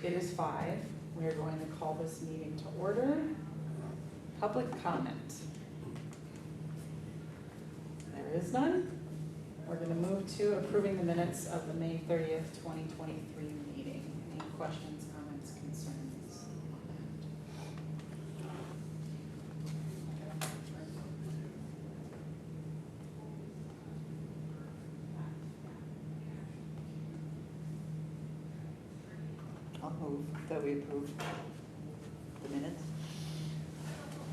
It is 5. We are going to call this meeting to order. Public comment. There is none. We're going to move to approving the minutes of the May 30th, 2023 meeting. Any questions, comments, concerns? I'll move that we approve the minutes.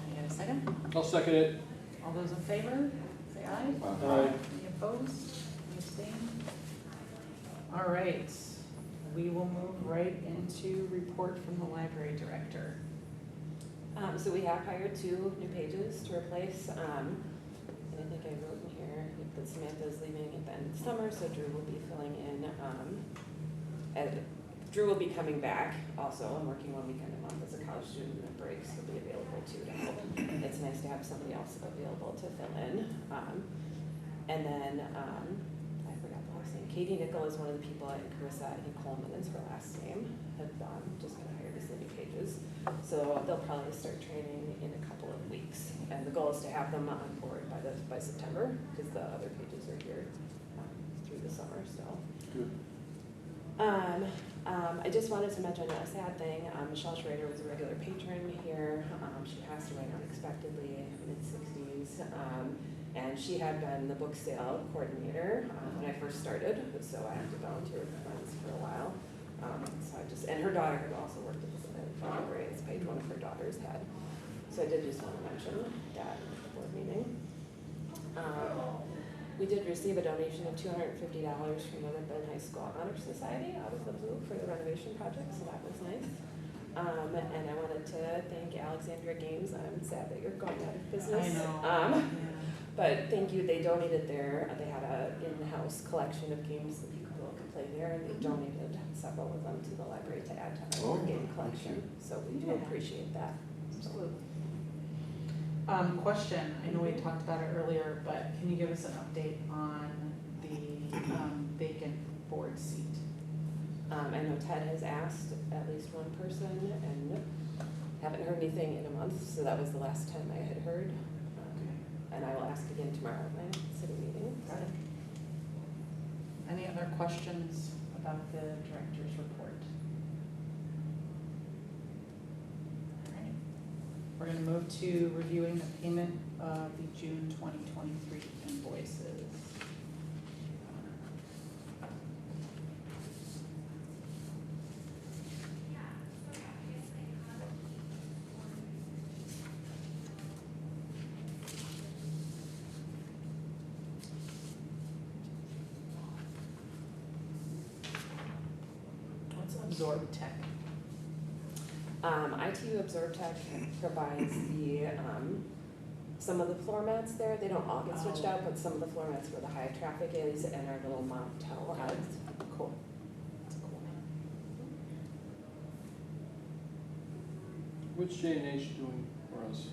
Can I get a second? I'll second it. All those in favor, say aye. Aye. Any opposed? Any abstain? All right, we will move right into report from the library director. So we have hired 2 new pages to replace, and I think I wrote in here that Samantha's leaving at the end of the summer, so Drew will be filling in, Drew will be coming back also. I'm working 1 weekend a month as a college student that breaks. He'll be available too to help. It's nice to have somebody else available to fill in. And then, I forgot the last name. Katie Nickel is one of the people, and Carissa, I think Coleman is her last name, have just been hired as the new pages. So they'll probably start training in a couple of weeks. And the goal is to have them on board by September, because the other pages are here through the summer still. Good. I just wanted to mention a sad thing. Michelle Schrader was a regular patron here. She passed away unexpectedly in her mid-60s. And she had been the book sale coordinator when I first started, so I had to volunteer with friends for a while. And her daughter had also worked at the library as page one of her daughters had. So I did just want to mention that at the board meeting. We did receive a donation of $250 from the Ripon High School Honor Society out of the blue for the renovation project, so that was nice. And I wanted to thank Alexandria Games. I'm sad that you're going out of business. I know. Yeah. But thank you, they donated they had an in-house collection of games that people could play there, and they donated several of them to the library to add to our game collection. So we do appreciate that. Absolutely. Question, I know we talked about it earlier, but can you give us an update on the vacant board seat? I know Ted has asked at least one person and haven't heard anything in a month, so that was the last time I had heard. And I will ask again tomorrow at my city meeting. Got it. Any other questions about the director's report? All right. We're going to move to reviewing the payment of the June 2023 invoices. Absorb Tech. ITU Absorb Tech provides the some of the floor mats there. They don't all get switched out, but some of the floor mats where the high traffic is and our little mop towel heads. Cool. That's cool. What's J&H doing for us?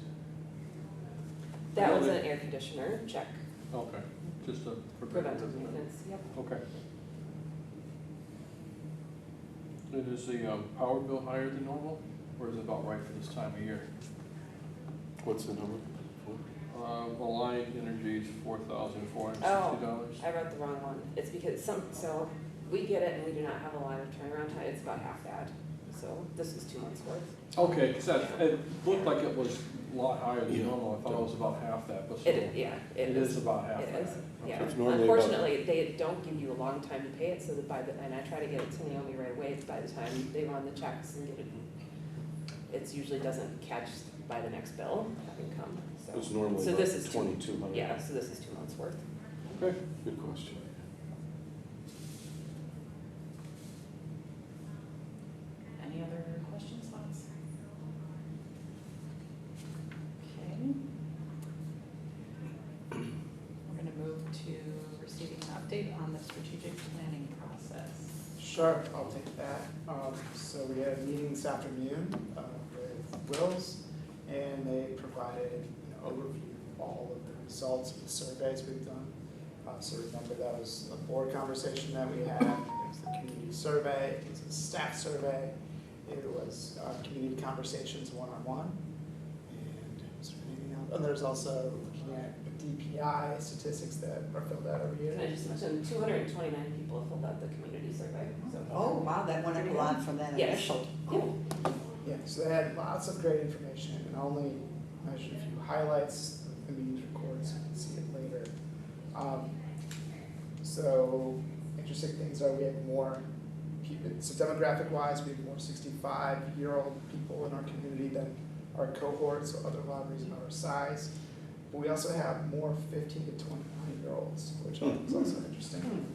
That was an air conditioner check. Okay, just a Preventive maintenance. Yep. Okay. And is the power bill higher than normal, or is it about right for this time of year? What's the number? Alliant Energy is $4,460. I wrote the wrong one. It's because so we get it and we do not have a lot of turnaround time. It's about half that. So this is 2 months worth. Okay, because it looked like it was a lot higher than normal. I thought it was about half that, but It is about half It that. is. Yeah. So it's normally Unfortunately, they don't give you a long time to pay it, so that and I try to get it to Naomi right away. By the time they run the checks and get it, it usually doesn't catch by the next bill having come. So It's normally so this is 2,200. Yeah, so this is 2 months worth. Okay. Good question. Any other questions, thoughts? Okay. We're going to move to receiving an update on the strategic planning process. Sure, I'll take that. So we had a meeting this afternoon with Wills, and they provided an overview of all of the results of the surveys we've done. So remember, that was a board conversation that we had. It was the community survey, it was a staff survey, It was community conversations one-on-one. And is there anything else? And there's also looking at the DPI statistics that are filled out every Can I year. just mention, 229 people have filled out the community survey, so. Oh, wow, that went up a lot from that Yes. initial. Yeah. Yeah, so they had lots of great information, and I only mentioned a few highlights of the meetings recorded, so you can see it later. So interesting things are we have more people, so demographic wise, we have more 65-year-old people in our community than our cohorts, so other libraries of our size. But we also have more 15 to 29-year-olds, which I think is also interesting.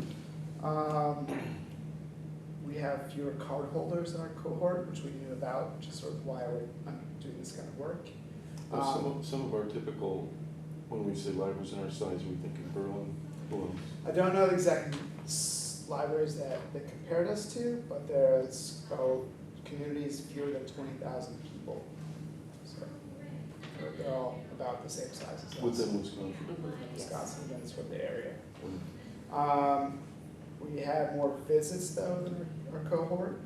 We have fewer card holders in our cohort, which we knew about, which is sort of why we're doing this kind of work. Well, some of our typical, when we say libraries in our size, we think of Berlin, who else? I don't know the exact libraries that they compared us to, but there's communities fewer than 20,000 people. So they're all about the same size as us. Within Wisconsin. Wisconsin, that's what the area. Mm. We have more visits though than our cohort,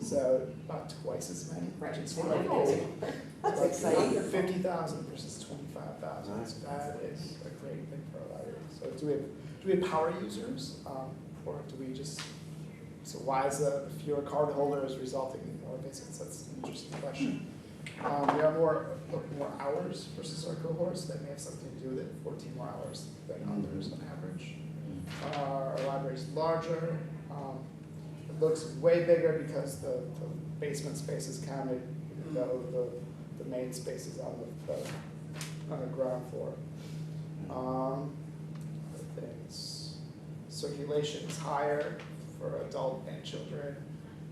so about twice as many. Right. Which is quite amazing. That's Like exciting. 50,000 versus 25,000. Nice. So that is a great thing for our library. So do we have power users, or do we just? So why is the fewer card holders resulting in more visits? That's an interesting question. We have more hours versus our cohorts. That may have something to do with it. 14 more hours than others on average. Our library is larger. It looks way bigger because the basement space is counted, even though the main space is on the ground floor. Other things, circulation is higher for adult and children.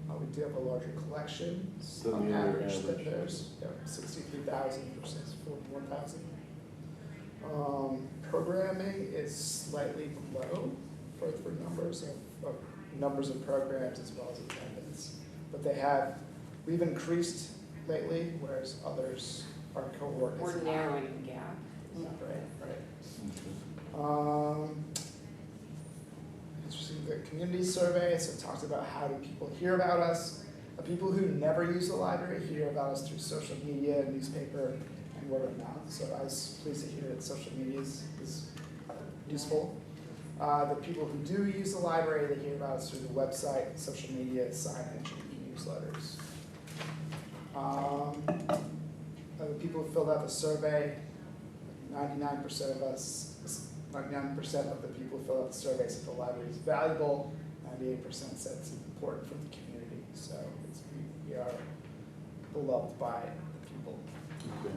We do have a larger collection Than on the other average. That average. there's 63,000 versus 41,000. Programming is slightly below for numbers of programs as well as attendance. But we've increased lately, whereas others, our cohort is. We're narrowing the gap. Right. Okay. Interesting, the community survey, so it talks about how do people hear about us. The people who never use the library hear about us through social media, newspaper, and word of mouth. So I was pleased to hear that social media is useful. The people who do use the library, they hear about us through the website, social media, signage, and e-newsletters. The people who filled out the survey, 99% of the people who filled out the survey said the library is valuable. 98% said it's important for the community. So we are beloved by the people. Okay.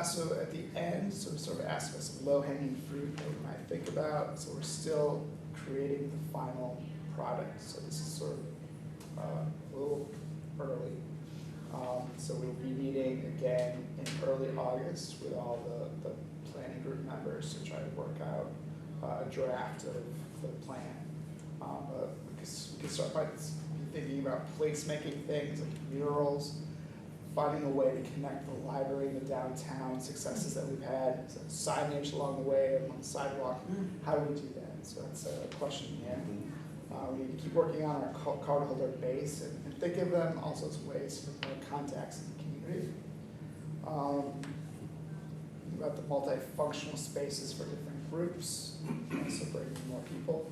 So at the end, so we sort of asked us some low-hanging fruit that we might think about. So we're still creating the final product. So this is sort of a little early. So we'll be meeting again in early August with all the planning group members to try to work out a draft of the plan. But we can start by thinking about placemaking things like murals, finding a way to connect the library and the downtown successes that we've had, so signage along the way, on the sidewalk. How do we do that? So that's a question here. We need to keep working on our cardholder base and think of them also as ways to make more contacts in the community. Think about the multifunctional spaces for different groups, so bringing more people.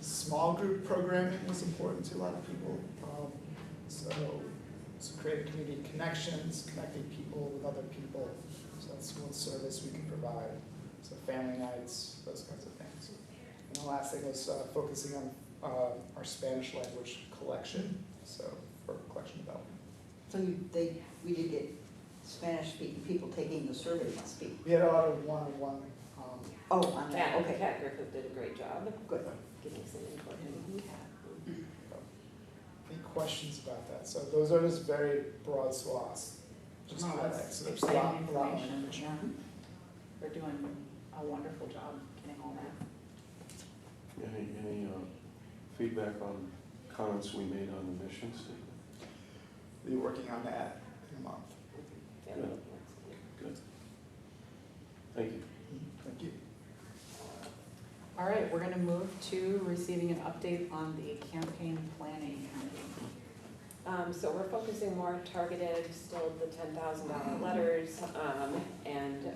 Small group programming was important to a lot of people. So create community connections, connecting people with other people. So that's one service we can provide. So family nights, those kinds of things. And the last thing was focusing on our Spanish language collection, so for collection development. So we did get Spanish speaking people taking the survey to speak. We had a lot of one-on-one. Oh, on that, okay. Kat Griffith did a great job. Good. Giving us an input. Any questions about that? So those are just very broad swaths, just No, that's highlights. So there's a exciting lot more information. information. They're doing a wonderful job getting all that. Any feedback on comments we made on the mission statement? We'll be working on that in a month. Yeah. Good. Thank you. Thank you. All right, we're gonna move to receiving an update on the campaign planning committee. So we're focusing more targeted, still the $10,000 letters, and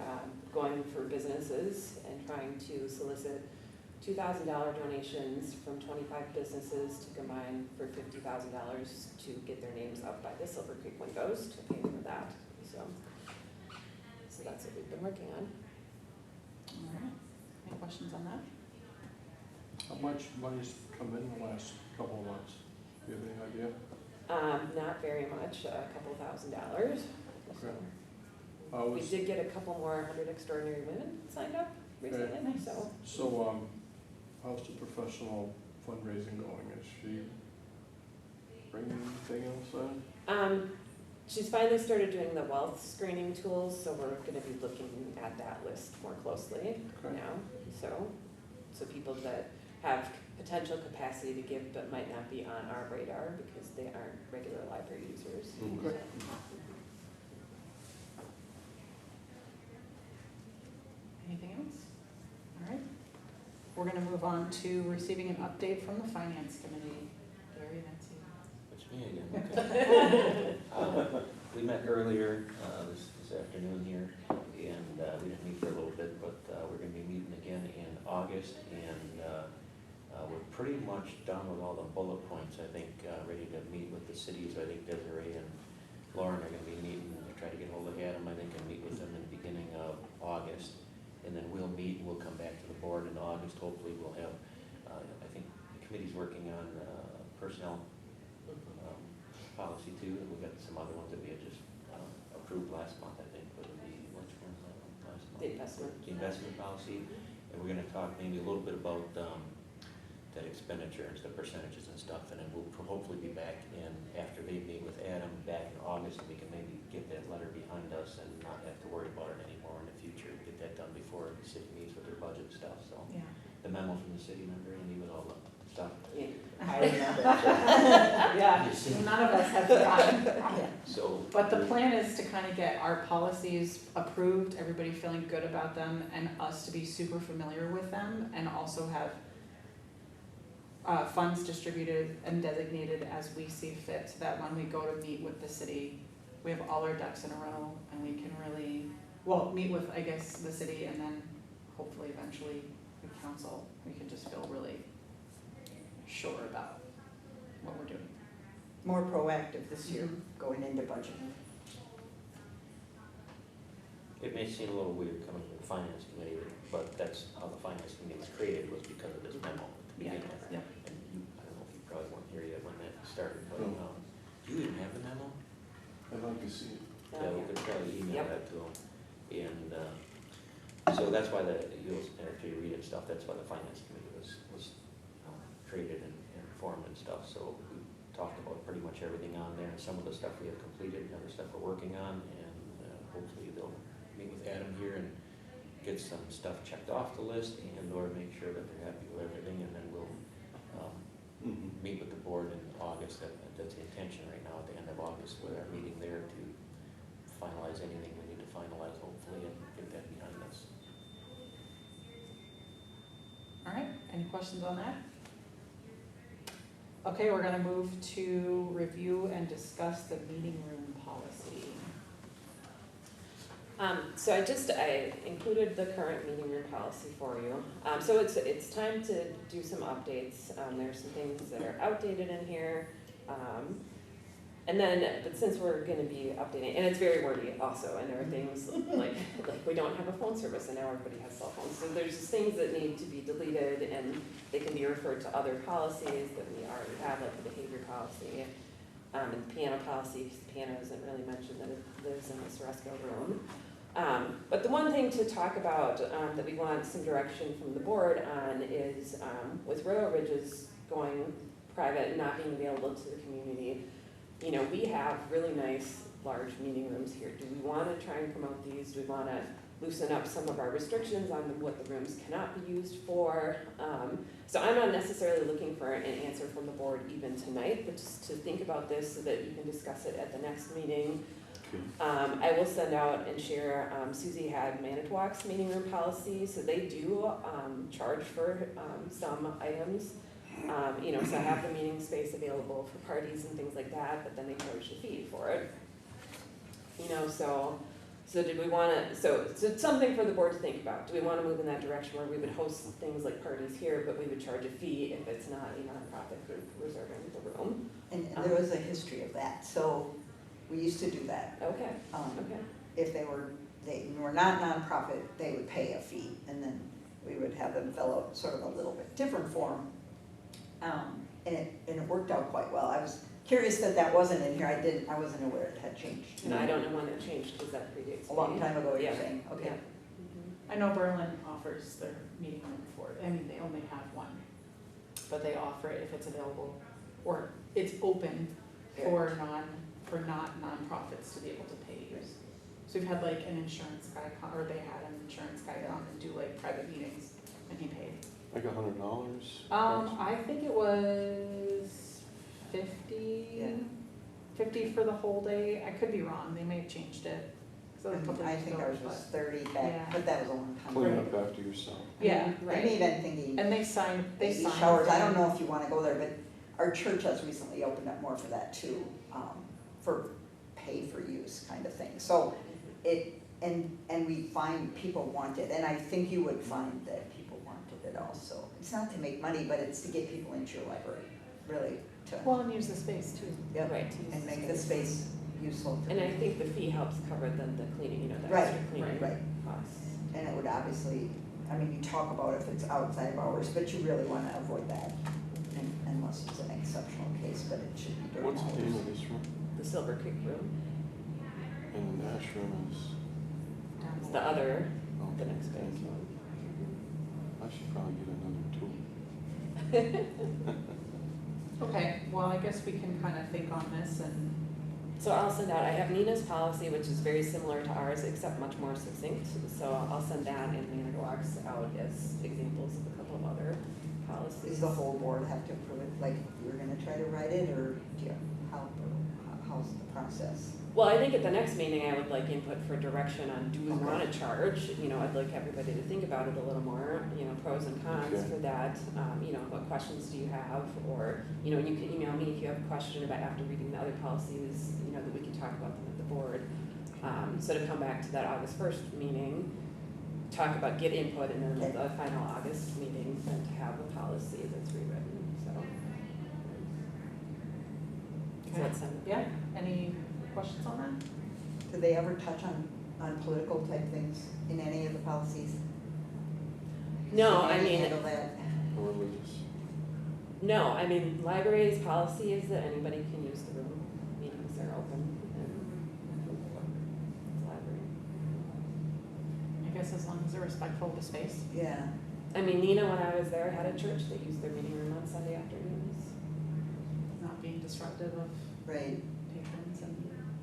going for businesses and trying to solicit $2,000 donations from 25 businesses to combine for $50,000 to get their names up by the Silver Creek windows to pay for that. So that's what we've been working on. All right, any questions on that? How much money's come in the last couple of months? Do you have any idea? Not very much, a couple $1,000s. Okay. We did get a couple more 100 Extraordinary Women signed up recently, Nice. so. So, how's the professional fundraising going? Is she bringing anything else in? She's finally started doing the wealth screening tools, so we're gonna be looking at that list more closely Okay. now. So people that have potential capacity to give but might not be on our radar because they aren't regular library users. Okay. Anything else? All right, we're gonna move on to receiving an update from the finance committee. Gary, that's you. It's me again, okay. We met earlier this afternoon here, and we didn't meet for a little bit, but we're gonna be meeting again in August, and we're pretty much done with all the bullet points, I think, ready to meet with the cities. I think Desiree and Lauren are gonna be meeting, to try to get hold of Adam, I think, and meet with them in the beginning of August. And then we'll meet, and we'll come back to the board in August. Hopefully we'll have, I think the committee's working on personnel policy too, and we've got some other ones that we had just approved last month, I think, for the, which one was that one last month? The investment. The investment policy, and we're gonna talk maybe a little bit about that expenditure and the percentages and stuff, and then we'll hopefully be back in, after they meet with Adam, back in August, and we can maybe get that letter behind us and not have to worry about it anymore in the future, get that done before the city meets with their budget stuff, so. Yeah. The memo from the city, remember, Andy, with all the stuff? I remember. Yeah, You see? none of us have forgotten. So. But the plan is to kind of get our policies approved, everybody feeling good about them, and us to be super familiar with them, and also have funds distributed and designated as we see fit, so that when we go to meet with the city, we have all our ducks in a row, and we can really, well, meet with, I guess, the city, and then hopefully eventually the council, we can just feel really sure about what we're doing. More proactive this year, going into budget. It may seem a little weird coming from the finance committee, but that's how the finance committee was created, was because of this memo at the Yeah, beginning. yeah. And you, I don't know if you probably weren't here yet when that started, but, No. do you even have the memo? I'd like to see it. Yeah, we could probably email Yep. that to them. And, so that's why you'll, after you read it and stuff, that's why the finance committee was created and formed and stuff. So we talked about pretty much everything on there, and some of the stuff we have completed, and other stuff we're working on, and hopefully they'll meet with Adam here and get some stuff checked off the list, and or make sure that they're happy with everything, and then we'll meet with the board in August. That's the intention right now, at the end of August, with our meeting there to finalize anything we need to finalize, hopefully, and get that behind us. All right, any questions on that? Okay, we're gonna move to review and discuss the meeting room policy. So I included the current meeting room policy for you. So it's time to do some updates. There's some things that are outdated in here. But since we're gonna be updating, and it's very wordy also, and there are things like we don't have a phone service and now everybody has cell phones. So there's just things that need to be deleted, and they can be referred to other policies that we already have, like the behavior policy. And the piano policy, piano isn't really mentioned that it lives in the Soresco room. But the one thing to talk about that we want some direction from the board on is with Royal Ridges going private and not being available to the community, you know, we have really nice large meeting rooms here. Do we want to try and promote these? Do we want to loosen up some of our restrictions on what the rooms cannot be used for? So I'm not necessarily looking for an answer from the board even tonight, but just to think about this so that you can discuss it at the next meeting. Okay. I will send out and share, Susie had Manitowoc's meeting room policy, so they do, charge for, some items. You know, so I have the meeting space available for parties and things like that, but then they charge the fee for it. You know, so did we wanna, so it's something for the board to think about. Do we wanna move in that direction where we would host things like parties here, but we would charge a fee if it's not a nonprofit group reserving the room? And there was a history of that, so we used to do that. Okay, Um, okay. If they were not nonprofit, they would pay a fee, and then we would have them fill out sort of a little bit different form. And it worked out quite well. I was curious that wasn't in here. I wasn't aware it had changed. And I don't know when it changed, because that predates A long me. time ago, you're Yeah. saying, okay. Yeah. Mhm. I know Berlin offers their meeting room for it, I mean, they only have one, but they offer it if it's available, or it's open for not nonprofits to be able to pay use. So we've had like an insurance guy or they had an insurance guy come and do like private meetings, and he paid. Like $100? I think it was 50. Yeah. 50 for the whole day, I could be wrong, they may have changed it. So a couple I years think ago, ours was but- 30 Yeah. back, but that was a long time Clean ago. up after yourself. Yeah, I right. may have been thinking And they sign. baby showers. I don't know if you want to go there, but our church has recently opened up more for that too, for pay for use kind of thing. So and we find people want it, and I think you would find that people wanted it also. It's not to make money, but it's to get people into your library, really, to, Well, and use the space too. yeah, Right. to use and the make the space useful to And I think the fee helps cover the cleaning, you know, the Right, extra cleaning right. costs. And it would obviously, I mean, you talk about if it's outside of hours, but you really want to avoid that unless it's an exceptional case, but it should be during What's hours. the name of this room? The Silver Creek room, And the Nash room is, it's the other, oh, the next thank big you. one. I should probably get another tool. Okay, well, I guess we can kind of think on this and, So I'll send out, I have Nina's policy, which is very similar to ours, except much more succinct. So I'll send that and Manitowoc's out as examples of a couple of other policies. Does the whole board have to approve it, like you're gonna try to write it, or do you help, or how's the process? Well, I think at the next meeting, I would like input for direction on, do we want to charge? You know, I'd like everybody to think about it a little more, you know, pros and cons Okay. for that. You know, what questions do you have? Or, you know, you can email me if you have a question about after reading the other policies, you know, that we can talk about them at the board. So to come back to that August 1st meeting, talk about, get input, and then the final August meeting, then to have a policy that's rewritten, so. Does that sound? yeah, any questions on that? Do they ever touch on political type things in any of the policies? No, Does I Andy mean, handle that? Or religious. no, I mean, library's policy is that anybody can use the room, meetings are open, and it's library. I guess as long as they're respectful of the space. Yeah, I mean, Nina, when I was there, had a church that used their meeting room on Sunday afternoons. Not being disruptive of right. patrons and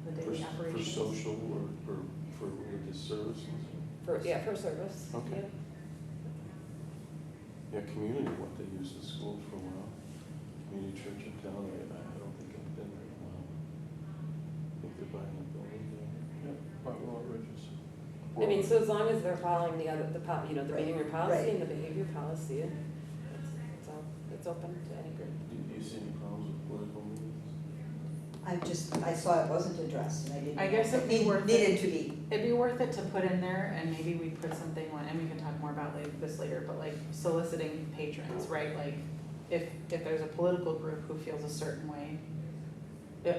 the For, daily for operations. social or for religious services? For service. Okay. Yeah. Yeah, community, what they use the school for a while. Community church in town, I don't think I've been there in a while. I think they're buying a building there. Yeah, but we're all religious. I mean, so as long as they're following the other, you know, the meeting room policy Right. and the behavior policy, it's open to any group. Do you see any problems with political meetings? I saw it wasn't addressed, and I didn't. I guess know it'd if be it worth needed to be. It'd be worth it to put in there, and maybe we put something on, and we can talk more about this later, but like soliciting patrons, right? Like, if there's a political group who feels a certain way,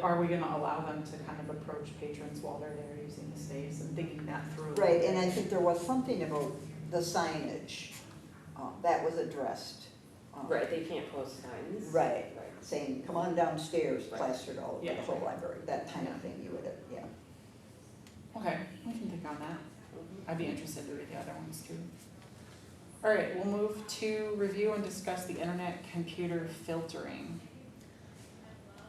are we gonna allow them to kind of approach patrons while they're there using the space and thinking that through? Right, and I think there was something about the signage that was addressed. Right, they can't post signs. Right. Right. Saying, come on downstairs, Right. plastered all over Yeah. the whole library, that kind of Yeah. thing you would have, yeah. Okay, we can think on that. Mhm. I'd be interested to read the other ones too. All right, we'll move to review and discuss the internet computer filtering.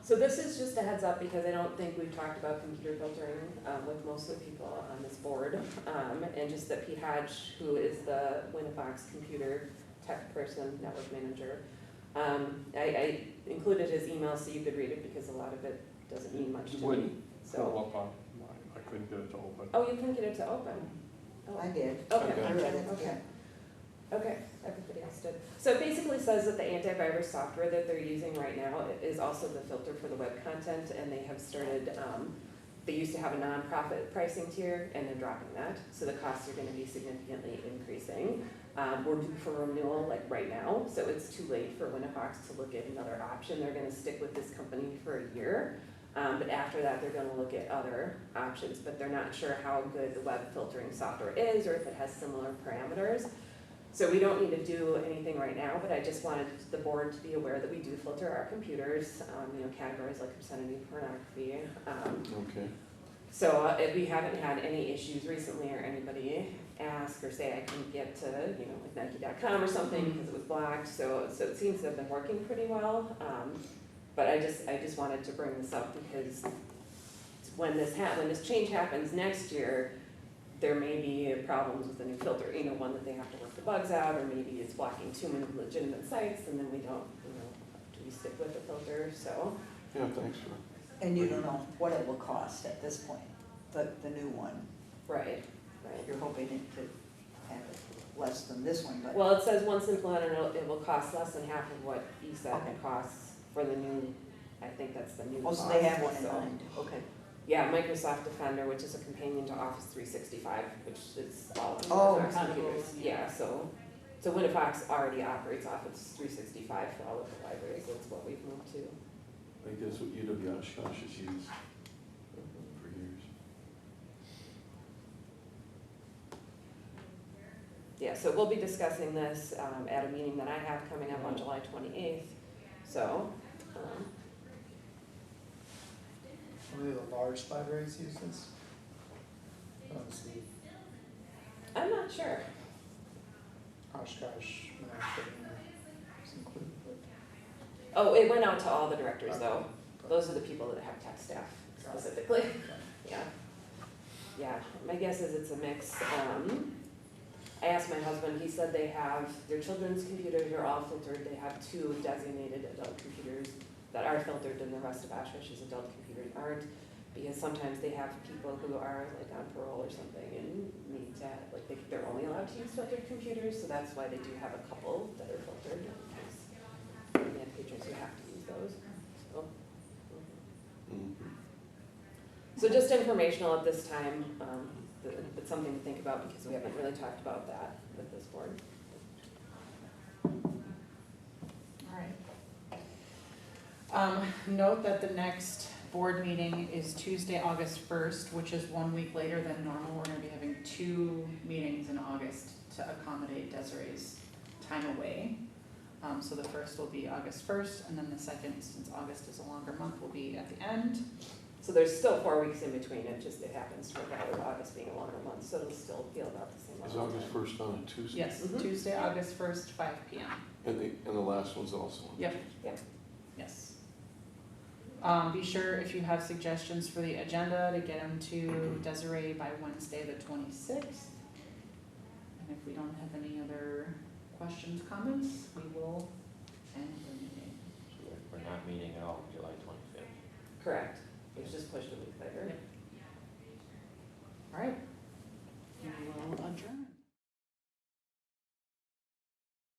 So this is just a heads up because I don't think we've talked about computer filtering with most of the people on this board. And just that Pete Hodge, who is the Winnifox computer tech person, network manager, I included his email so you could read it because a lot of it doesn't mean much to me. Wouldn't So, pull up on couldn't get it to open. Oh, you can get it to open? Oh, I did. Okay. I read it, Okay. yeah. Okay, everybody else did. So it basically says that the antivirus software that they're using right now is also the filter for the web content, and they have started, they used to have a nonprofit pricing tier, and they're dropping that, so the costs are gonna be significantly increasing. We're due for renewal like right now, so it's too late for Winnifox to look at another option. They're gonna stick with this company for a year. But after that, they're gonna look at other options, but they're not sure how good the web filtering software is or if it has similar parameters. So we don't need to do anything right now, but I just wanted the board to be aware that we do filter our computers, categories like obscenity, pornography. Okay. So if we haven't had any issues recently or anybody ask or say I couldn't get to, like Nike.com or something because it was blocked, so it seems to have been working pretty well. But I just wanted to bring this up because when this change happens next year, there may be problems with the new filter, one that they have to work the bugs out, or maybe it's blocking too many legitimate sites, and then we don't, do we stick with the filter, so. Yeah, thanks for. And you don't know what it will cost at this point, the new one. Right. You're hoping it could have it less than this one, but. Well, it says once implemented, it will cost less than half of what ESET Okay. costs for the new, I think that's the new Oh, cost. so they have one in so- mind, okay. Yeah, Microsoft Defender, which is a companion to Office 365, which is all on Oh, Winnifox computers. compatible, Yeah, so Winnifox already operates Office 365 for all of the libraries, that's what we've moved to. I think that's what UW Oshkosh has used for years. Yeah, so we'll be discussing this at a meeting that I have coming up on July 28th, so. Only the large libraries use this? Obviously, I'm not sure. Oshkosh, Mashpee, is included, but. Oh, it went out to all the directors though. Okay. Those are the people that have tech staff Got it. specifically. Okay. Yeah. Yeah, my guess is it's a mix. I asked my husband, he said they have, their children's computers are all filtered. They have 2 designated adult computers that are filtered and the rest of Oshkosh's adult computers aren't. Because sometimes they have people who are like on parole or something and need to, like they're only allowed to use filtered computers, so that's why they do have a couple that are filtered. Because we have patrons who have to use those, so. Mhm. So just informational at this time, but something to think about because we haven't really talked about that with this board. All right. Note that the next board meeting is Tuesday, August 1st, which is 1 week later than normal. We're gonna be having 2 meetings in August to accommodate Desiree's time away. So the first will be August 1st, and then the second, since August is a longer month, will be at the end. So there's still 4 weeks in between, it happens to work out with August being a longer month, so it'll still feel about the same. Is amount of August time. 1st on a Tuesday? Yes, Mhm. Tuesday, August 1st, 5 PM. And the last one's also on Yep. Tuesday? Yes. Be sure if you have suggestions for the agenda to get them to Desiree by Wednesday, the 26th. And if we don't have any other questions, comments, we will end the meeting. So we're not meeting at all July 25th. Correct, it's just pushed a week later. All right,